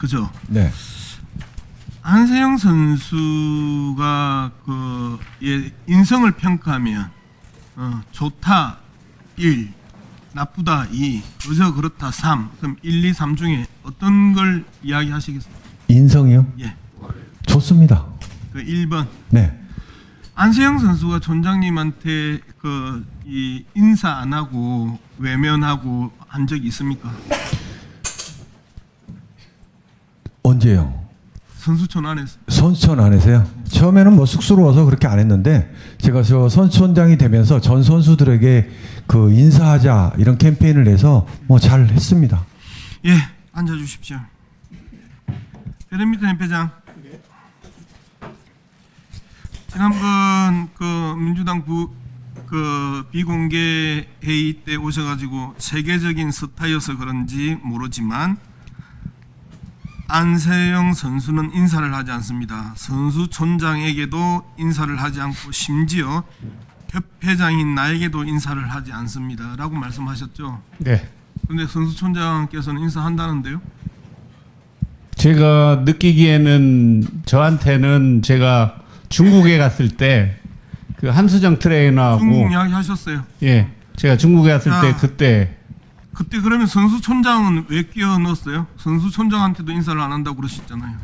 그죠? 네. 안세영 선수가 인성을 평가하면 좋다 1, 나쁘다 2, 그저 그렇다 3. 그럼 1, 2, 3 중에 어떤 걸 이야기하시겠어요? 인성이요? 예. 좋습니다. 그 1번. 네. 안세영 선수가 촌장님한테 이 인사 안 하고 외면하고 한 적이 있습니까? 언제요? 선수촌 안에서. 선수촌 안에서요? 처음에는 뭐 쑥스러워서 그렇게 안 했는데 제가 저 선수촌장이 되면서 전 선수들에게 그 인사하자 이런 캠페인을 해서 뭐 잘 했습니다. 예, 앉아 주십시오. 배드민턴 협회장. 지난번 민주당 비공개 회의 때 오셔가지고 세계적인 스타여서 그런지 모르지만 안세영 선수는 인사를 하지 않습니다. 선수촌장에게도 인사를 하지 않고 심지어 협회장인 나에게도 인사를 하지 않습니다. 라고 말씀하셨죠? 네. 그런데 선수촌장께서는 인사한다는데요? 제가 느끼기에는 저한테는 제가 중국에 갔을 때 그 한수정 트레이너하고 중국 이야기 하셨어요. 예, 제가 중국에 갔을 자, 때 그때 그러면 선수촌장은 왜 끼워 넣었어요? 선수촌장한테도 인사를 안 한다고 그러셨잖아요.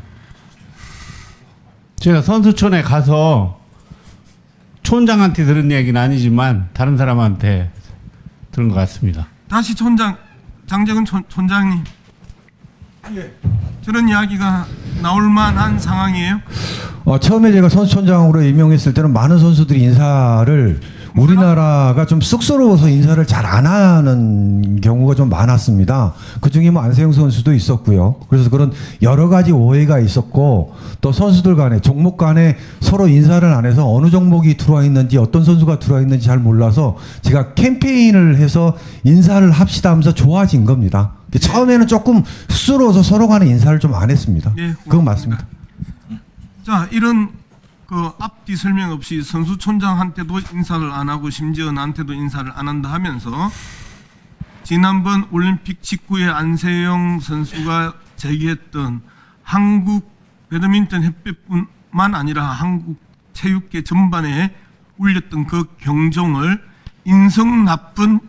제가 선수촌에 가서 촌장한테 들은 얘기는 아니지만 다른 사람한테 들은 것 같습니다. 다시 장재근 촌장님. 저런 이야기가 나올 만한 상황이에요? 처음에 제가 선수촌장으로 임명했을 때는 많은 선수들이 인사를 우리나라가 좀 쑥스러워서 인사를 잘 안 하는 경우가 좀 많았습니다. 그중에 뭐 안세영 선수도 있었고요. 그래서 그런 여러 가지 오해가 있었고 또 선수들 간에 종목 간에 서로 인사를 안 해서 어느 종목이 들어와 있는지 어떤 선수가 들어와 있는지 잘 몰라서 제가 캠페인을 해서 인사를 합시다 하면서 좋아진 겁니다. 처음에는 조금 쑥스러워서 서로 간에 인사를 좀 안 했습니다. 예, 그건 맞습니다. 자, 이런 앞뒤 설명 없이 선수촌장한테도 인사를 안 하고 심지어 나한테도 인사를 안 한다 하면서 지난번 올림픽 직후에 안세영 선수가 제기했던 한국 배드민턴 협회뿐만 아니라 한국 체육계 전반에 울렸던 그 경종을 인성 나쁜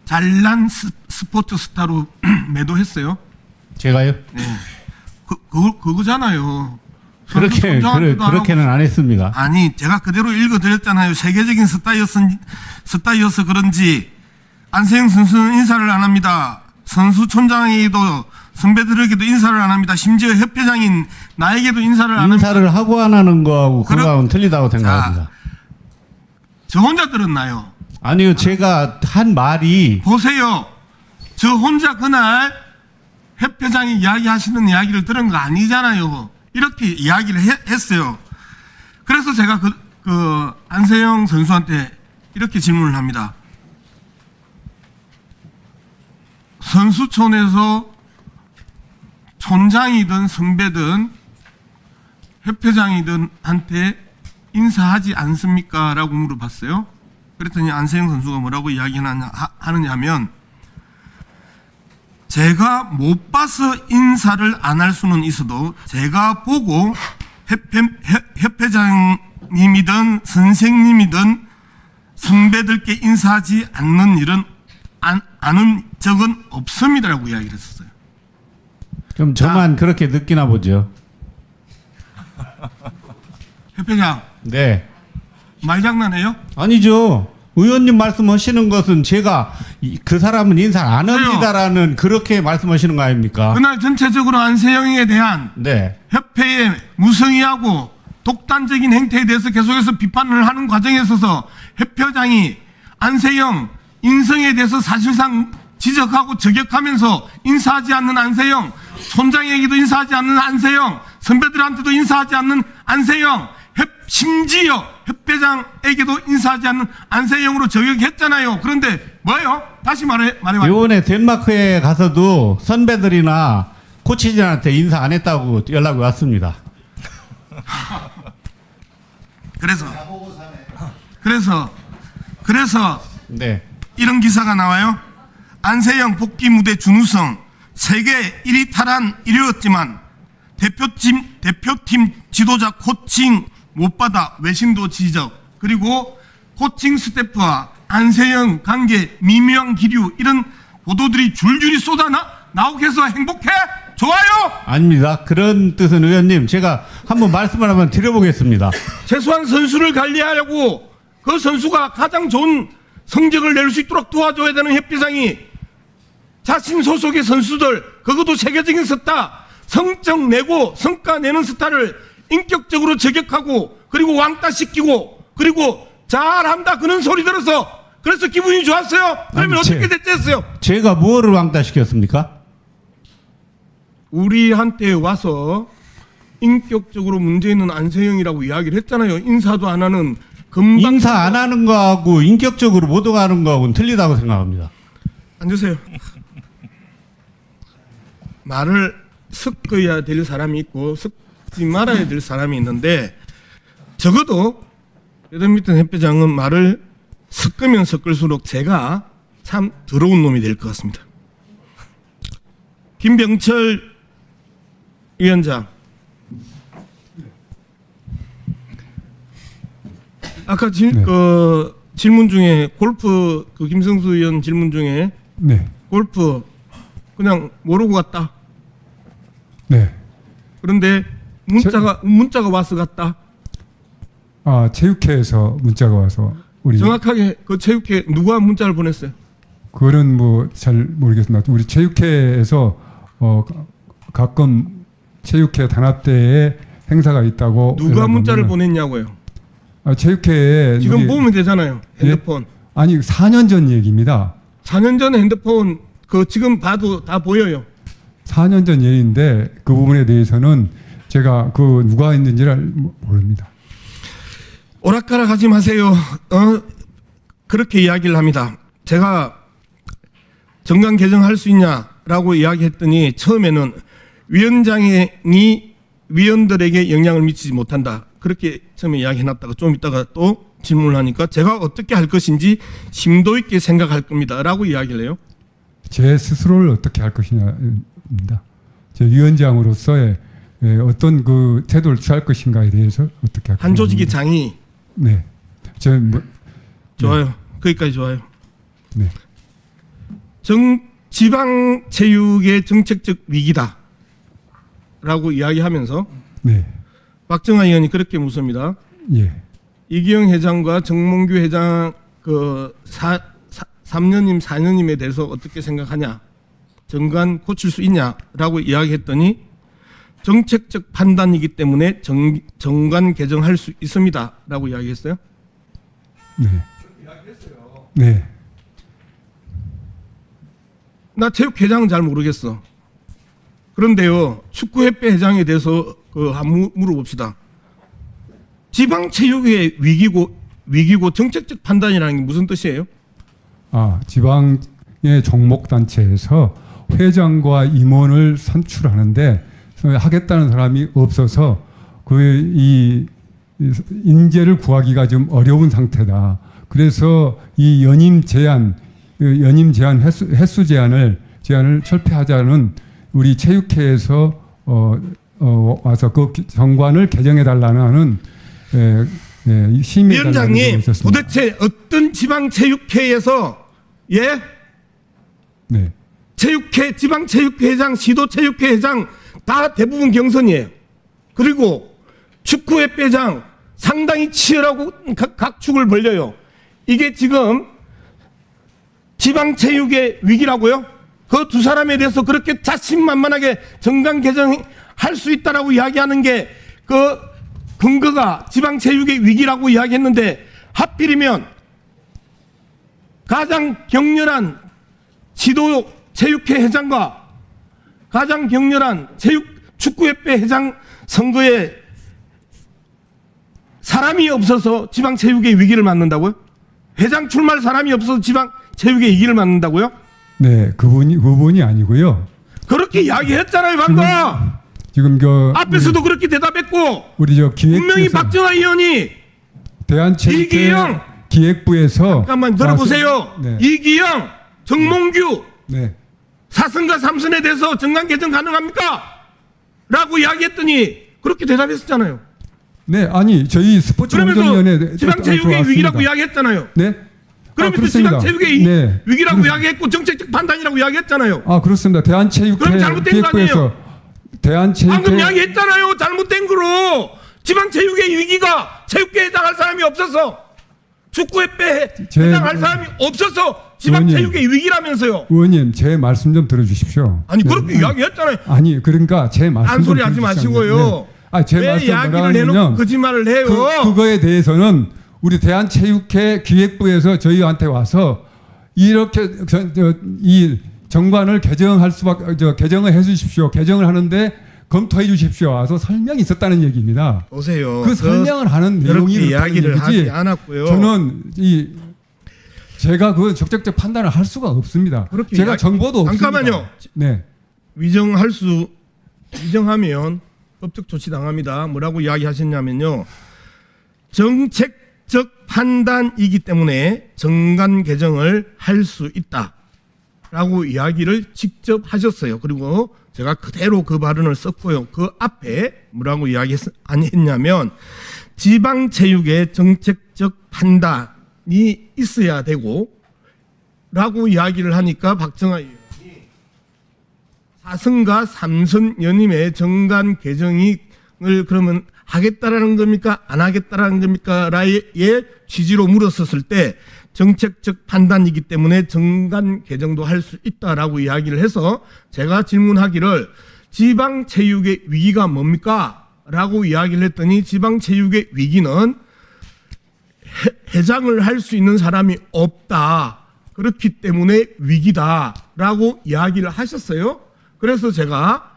잘난 스포츠 스타로 매도했어요. 제가요? 네. 그거잖아요. 그렇게는 안 했습니다. 아니, 제가 그대로 읽어드렸잖아요. 세계적인 스타여서 그런지 안세영 선수는 인사를 안 합니다. 선수촌장에게도 선배들에게도 인사를 안 합니다. 심지어 협회장인 나에게도 인사를 안 합니다. 인사를 하고 안 하는 거하고 그거하고는 틀리다고 생각합니다. 저 혼자 들었나요? 아니요, 제가 한 말이 보세요. 저 혼자 그날 협회장이 이야기하시는 이야기를 들은 거 아니잖아요. 이렇게 이야기를 했어요. 그래서 제가 안세영 선수한테 이렇게 질문을 합니다. 선수촌에서 촌장이든 선배든 협회장이든 한테 인사하지 않습니까? 라고 물어봤어요. 그랬더니 안세영 선수가 뭐라고 이야기하느냐 하면 제가 못 봐서 인사를 안 할 수는 있어도 제가 보고 협회장님이든 선생님이든 선배들께 인사하지 않는 일은 아는 적은 없습니다라고 이야기를 했었어요. 그럼 저만 그렇게 느끼나 보죠. 협회장. 네. 말장난해요? 아니죠. 의원님 말씀하시는 것은 제가 그 사람은 인사 안 합니다라는 그렇게 말씀하시는 거 아닙니까? 그날 전체적으로 안세영에 대한 네. 협회의 무성의하고 독단적인 행태에 대해서 계속해서 비판을 하는 과정에 있어서 협회장이 안세영 인성에 대해서 사실상 지적하고 저격하면서 인사하지 않는 안세영, 촌장에게도 인사하지 않는 안세영, 선배들한테도 인사하지 않는 안세영, 심지어 협회장에게도 인사하지 않는 안세영으로 저격했잖아요. 그런데 뭐예요? 다시 말해봐요. 이번에 덴마크에 가서도 선배들이나 코치진한테 인사 안 했다고 연락이 왔습니다. 그래서 네. 이런 기사가 나와요. 안세영 복귀 무대 준우승 세계 1위 탈환 이르렀지만 대표팀 지도자 코칭 못 받아 외신도 지적, 그리고 코칭 스태프와 안세영 관계 미묘한 기류, 이런 보도들이 줄줄이 나오게 해서 행복해? 좋아요? 아닙니다. 그런 뜻은 의원님, 제가 한번 말씀을 한번 드려보겠습니다. 최소한 선수를 관리하려고 그 선수가 가장 좋은 성적을 낼 수 있도록 도와줘야 되는 협회장이 자신 소속의 선수들, 그것도 세계적인 스타, 성적 내고 성과 내는 스타를 인격적으로 저격하고 그리고 왕따시키고 그리고 잘한다 그런 소리 들어서 그래서 기분이 좋았어요? 그러면 아니, 어떻게 대처했어요? 제가 뭐를 왕따시켰습니까? 우리한테 와서 인격적으로 문제 있는 안세영이라고 이야기를 했잖아요. 인사도 안 하는 금방. 인사 안 하는 거하고 인격적으로 못 오가는 거하고는 틀리다고 생각합니다. 앉으세요. 말을 섞어야 될 사람이 있고 섞지 말아야 될 사람이 있는데, 적어도 배드민턴 협회장은 말을 섞으면 섞을수록 제가 참 더러운 놈이 될 것 같습니다. 김병철 위원장, 아까 질문 중에 골프, 김성수 의원 질문 중에 네. 골프 그냥 모르고 갔다. 네. 그런데 문자가 와서 갔다. 아, 체육회에서 문자가 와서 우리 정확하게 그 체육회 누가 문자를 보냈어요? 그거는 뭐 잘 모르겠습니다. 우리 체육회에서 가끔 체육회 단합대에 행사가 있다고 누가 연락 문자를 오면은- 보냈냐고요? 아, 체육회에 지금 우리- 보면 되잖아요. 핸드폰. 아니 4년 전 얘기입니다. 4년 전에 핸드폰 지금 봐도 다 보여요. 4년 전 얘기인데 그 부분에 대해서는 제가 누가 했는지를 모릅니다. 오락가락 하지 마세요. 그렇게 이야기를 합니다. 제가 정강 개정할 수 있냐라고 이야기했더니 처음에는 위원장이 위원들에게 영향을 미치지 못한다. 그렇게 처음에 이야기해놨다가 좀 이따가 또 질문을 하니까 제가 어떻게 할 것인지 심도 있게 생각할 겁니다. 라고 이야기를 해요. 제 스스로를 어떻게 할 것이냐입니다. 제 위원장으로서의 어떤 그 태도를 취할 것인가에 대해서 어떻게 할 한 조직의 것인가. 장이 네. 좋아요. 거기까지 좋아요. 네. 지방체육의 정책적 위기다. 라고 이야기하면서 네. 박정아 의원이 그렇게 묻습니다. 예. 이기영 회장과 정몽규 회장 3년임 4년임에 대해서 어떻게 생각하냐, 정관 고칠 수 있냐라고 이야기했더니 정책적 판단이기 때문에 정관 개정할 수 있습니다라고 이야기했어요. 네. 네. 나 체육회장은 잘 모르겠어. 그런데요, 축구협회 회장에 대해서 한번 물어봅시다. 지방체육의 위기고 정책적 판단이라는 게 무슨 뜻이에요? 아, 지방의 종목단체에서 회장과 임원을 선출하는데 하겠다는 사람이 없어서 이 인재를 구하기가 좀 어려운 상태다. 그래서 이 연임 제한 횟수 제한을 철폐하자는 우리 체육회에서 와서 그 정관을 개정해 달라는 하는 심의 위원장님, 도대체 어떤 지방체육회에서 네. 체육회, 지방체육회장, 시도체육회장 다 대부분 경선이에요. 그리고 축구협회장 상당히 치열하고 각 축을 벌려요. 이게 지금 지방체육의 위기라고요? 그 두 사람에 대해서 그렇게 자신만만하게 정강 개정할 수 있다라고 이야기하는 게 그 근거가 지방체육의 위기라고 이야기했는데, 하필이면 가장 격렬한 지도체육회 회장과 가장 격렬한 축구협회 회장 선거에 사람이 없어서 지방체육의 위기를 맞는다고요? 회장 출마할 사람이 없어서 지방체육의 위기를 맞는다고요? 네, 그분이 아니고요. 그렇게 이야기했잖아요, 방금. 지금 앞에서도 그렇게 대답했고, 우리 분명히 박정아 의원이 대한체육회 이기영! 기획부에서 잠깐만 들어보세요. 네. 이기영, 정몽규 네. 4선과 3선에 대해서 정강 개정 가능합니까? 라고 이야기했더니 그렇게 대답했었잖아요. 네, 아니 저희 스포츠 운동위원회 그러면서 지방체육의 위기라고 이야기했잖아요. 네. 그러면서 그렇습니다. 지방체육의 네. 위기라고 이야기했고 정책적 판단이라고 이야기했잖아요. 아 그렇습니다. 대한체육회 그럼 잘못된 거 아니에요? 기획부에서 대한체육회 방금 이야기했잖아요. 잘못된 거로. 지방체육의 위기가 체육계에 해당할 사람이 없어서, 축구협회에 해당할 사람이 없어서 지방체육의 위기라면서요. 의원님 제 말씀 좀 들어주십시오. 아니 네. 그렇게 이야기했잖아요. 아니 그러니까 제 말씀 좀 딴소리 하지 들어주십시오. 마시고요. 네. 아, 제 왜 말씀 이야기를 뭐라 해놓고 하냐면 거짓말을 해요? 그거에 대해서는 우리 대한체육회 기획부에서 저희한테 와서 이렇게 이 정관을 개정할 수밖에 개정을 해주십시오. 개정을 하는데 검토해 주십시오. 와서 설명이 있었다는 얘기입니다. 보세요. 그 설명을 하는 그렇게 내용이 이야기를 하지 얘기지. 않았고요. 저는 제가 그 적극적 판단을 할 수가 없습니다. 그렇게 제가 정보도 없습니다. 잠깐만요. 네. 위정하면 법적 조치 당합니다. 뭐라고 이야기하셨냐면요. 정책적 판단이기 때문에 정관 개정을 할 수 있다라고 이야기를 직접 하셨어요. 그리고 제가 그대로 그 발언을 썼고요. 그 앞에 뭐라고 이야기했냐면 지방체육의 정책적 판단이 있어야 되고 라고 이야기를 하니까 박정아 의원이 4선과 3선 연임의 정관 개정을 그러면 하겠다라는 겁니까? 안 하겠다라는 겁니까? 라의 취지로 물었었을 때 정책적 판단이기 때문에 정관 개정도 할 수 있다라고 이야기를 해서 제가 질문하기를 지방체육의 위기가 뭡니까? 라고 이야기를 했더니 지방체육의 위기는 회장을 할 수 있는 사람이 없다. 그렇기 때문에 위기다라고 이야기를 하셨어요. 그래서 제가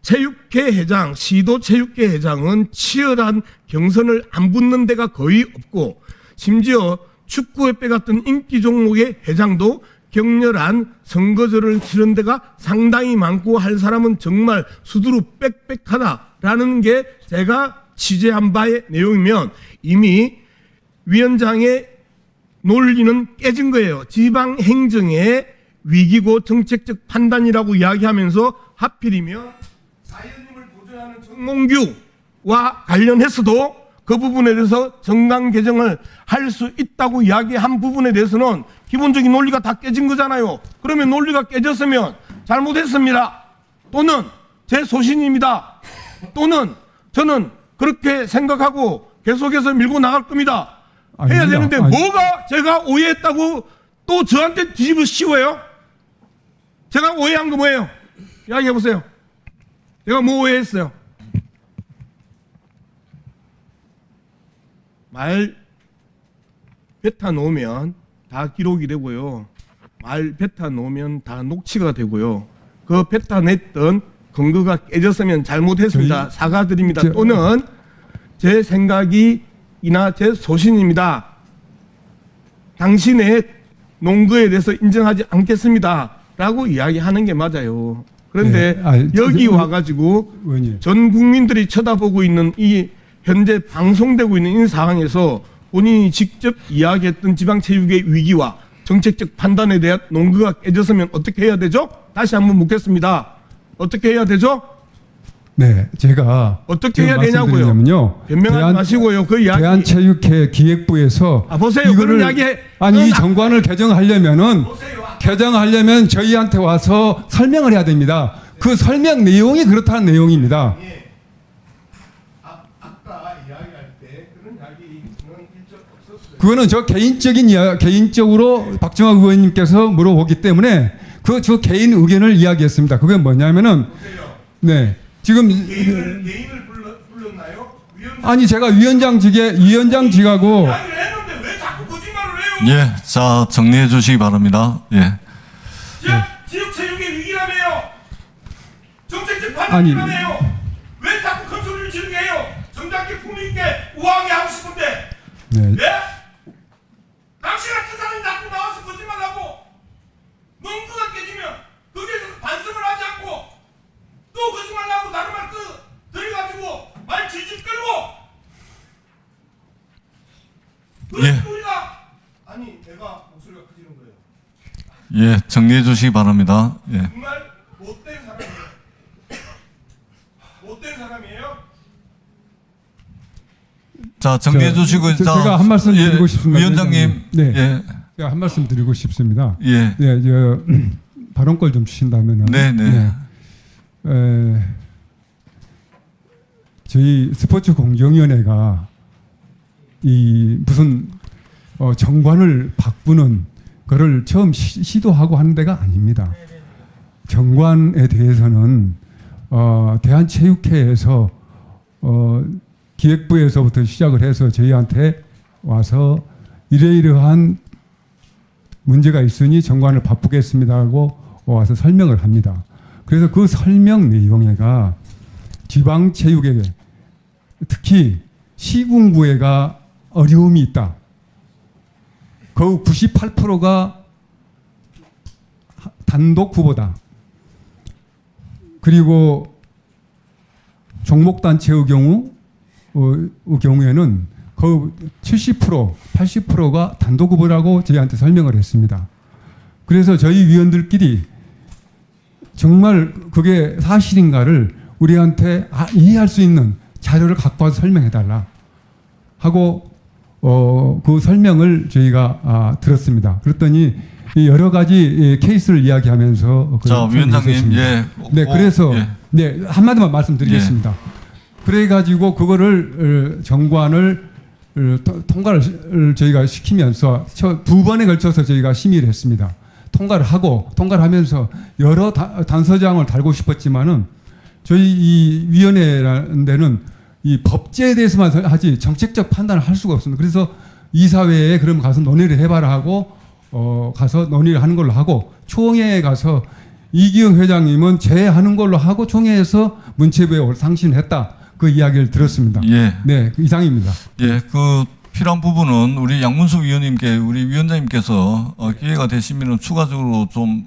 체육회 회장, 시도체육회 회장은 치열한 경선을 안 붙는 데가 거의 없고 심지어 축구협회 같은 인기 종목의 회장도 격렬한 선거전을 치른 데가 상당히 많고 할 사람은 정말 수두루 빽빽하다라는 게 제가 취재한 바의 내용이면 이미 위원장의 논리는 깨진 거예요. 지방행정의 위기고 정책적 판단이라고 이야기하면서 하필이면 사회님을 보존하는 정몽규와 관련해서도 그 부분에 대해서 정관 개정을 할 수 있다고 이야기한 부분에 대해서는 기본적인 논리가 다 깨진 거잖아요. 그러면 논리가 깨졌으면 잘못했습니다. 또는 제 소신입니다. 또는 저는 그렇게 생각하고 계속해서 밀고 나갈 겁니다. 해야 되는데 뭐가 제가 오해했다고 또 저한테 뒤집어 씌워요? 제가 오해한 거 뭐예요? 이야기해 보세요. 제가 뭐 오해했어요? 말 뱉어 놓으면 다 기록이 되고요. 말 뱉어 놓으면 다 녹취가 되고요. 그 뱉어냈던 근거가 깨졌으면 잘못했습니다. 사과드립니다. 또는 제 생각이나 제 소신입니다. 당신의 논거에 대해서 인정하지 않겠습니다. 라고 이야기하는 게 맞아요. 그런데 여기 와가지고 의원님. 전 국민들이 쳐다보고 있는 이 현재 방송되고 있는 이 상황에서 본인이 직접 이야기했던 지방체육의 위기와 정책적 판단에 대한 논거가 깨졌으면 어떻게 해야 되죠? 다시 한번 묻겠습니다. 어떻게 해야 되죠? 네, 제가 어떻게 해야 되냐고요? 말씀드리냐면요. 변명하지 마시고요. 그 이야기. 대한체육회 기획부에서 보세요. 그런 이야기 이 정관을 개정하려면은 개정하려면 저희한테 와서 설명을 해야 됩니다. 그 설명 내용이 그렇다는 내용입니다. 아까 이야기할 때 그런 이야기는 일적 없었어요. 그거는 저 개인적으로 박정학 의원님께서 물어보기 때문에 저 개인 의견을 이야기했습니다. 그게 뭐냐면은 네 지금 개인을 불렀나요? 아니 제가 위원장직하고 이야기를 했는데 왜 자꾸 거짓말을 해요? 예, 자 정리해 주시기 바랍니다. 예. 지역 체육의 위기라며요. 정책적 판단이라며요. 왜 자꾸 큰 소리를 지르게 해요? 정당계 품위 있게 우아하게 하고 싶은데. 네. 예? 당신 같은 사람이 자꾸 나와서 거짓말하고 논거가 깨지면 거기에서 반성을 하지 않고 또 거짓말하고 다른 말 들여가지고 말 질질 끌고 예. 우리가 아니 내가 목소리가 커지는 거예요. 예, 정리해 주시기 바랍니다. 예. 정말 못된 사람이에요. 사람이에요? 자, 정리해 주시고, 제가 한 말씀 드리고 싶습니다. 위원장님. 네. 예. 제가 한 말씀 드리고 싶습니다. 예. 네, 발언권 좀 주신다면은. 네, 네. 저희 스포츠 공정위원회가 이 무슨 정관을 바꾸는 거를 처음 시도하고 하는 데가 아닙니다. 정관에 대해서는 대한체육회에서 기획부에서부터 시작을 해서 저희한테 와서 이러이러한 문제가 있으니 정관을 바꾸겠습니다 하고 와서 설명을 합니다. 그래서 그 설명 내용에가 지방체육에 특히 시군구회가 어려움이 있다. 거의 98%가 단독 후보다. 그리고 종목단체의 경우에는 거의 70%, 80%가 단독 후보라고 저희한테 설명을 했습니다. 그래서 저희 위원들끼리 정말 그게 사실인가를 우리한테 이해할 수 있는 자료를 갖고 와서 설명해달라 하고 그 설명을 저희가 들었습니다. 그랬더니 여러 가지 케이스를 이야기하면서 자, 위원장님. 예. 네, 그래서 네, 한마디만 말씀드리겠습니다. 그래가지고 그거를 정관을 통과를 저희가 시키면서 두 번에 걸쳐서 저희가 심의를 했습니다. 통과를 하면서 여러 단서장을 달고 싶었지만은 저희 이 위원회라는 데는 이 법제에 대해서만 하지 정책적 판단을 할 수가 없습니다. 그래서 이사회에 그럼 가서 논의를 해봐라 하고 가서 논의를 하는 걸로 하고 총회에 가서 이기영 회장님은 제하는 걸로 하고 총회에서 문체부에 상신했다. 그 이야기를 들었습니다. 예. 네, 이상입니다. 예, 그 필요한 부분은 우리 양문숙 위원님께 우리 위원장님께서 기회가 되시면 추가적으로 좀